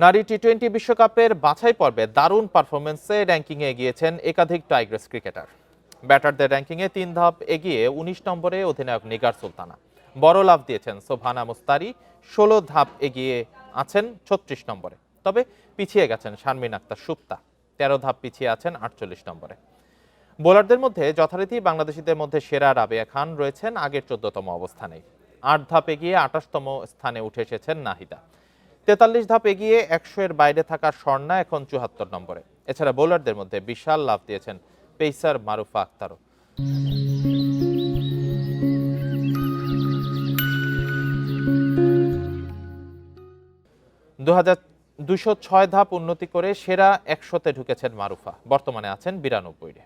নারী টি-20 বিশ্বকাপের বাছাই পর্বে দারুণ পারফরমেন্সে র্যাঙ্কিংয়ে এগিয়েছেন একাধিক টাইগ্রেস ক্রিকেটার। ব্যাটারদের র্যাঙ্কিংয়ে ৩ ধাপ এগিয়ে ১৯ নম্বরে অধিনায়ক নিগার সুলতানা। বড় লাভ দিয়েছেন সোবহানা মুস্তারি, ১৬ ধাপ এগিয়ে আছেন ৩৬ নম্বরে। তবে পিছিয়ে গেছেন শারমিন আক্তার সুপ্তা, ১৩ ধাপ পিছিয়ে আছেন ৪৮ নম্বরে। বোলারদের মধ্যে যথারীতি বাংলাদেশিদের মধ্যে সেরা রাবেয়া খান রয়েছেন আগের ১৪তম অবস্থানে। ৮ ধাপ এগিয়ে ২৮তম স্থানে উঠে এসেছেন নাহিদা। ৪৩ ধাপ এগিয়ে ১০০-এর বাইরে থাকা স্বর্ণা এখন ৭৪ নম্বরে। এছাড়া বোলারদের মধ্যে বিশাল লাভ দিয়েছেন পেসার মারুফা আক্তারও। ২০৬ ধাপ উন্নতি করে সেরা ১০০-তে ঢুকেছেন মারুফা। বর্তমানে আছেন ৯২-এ।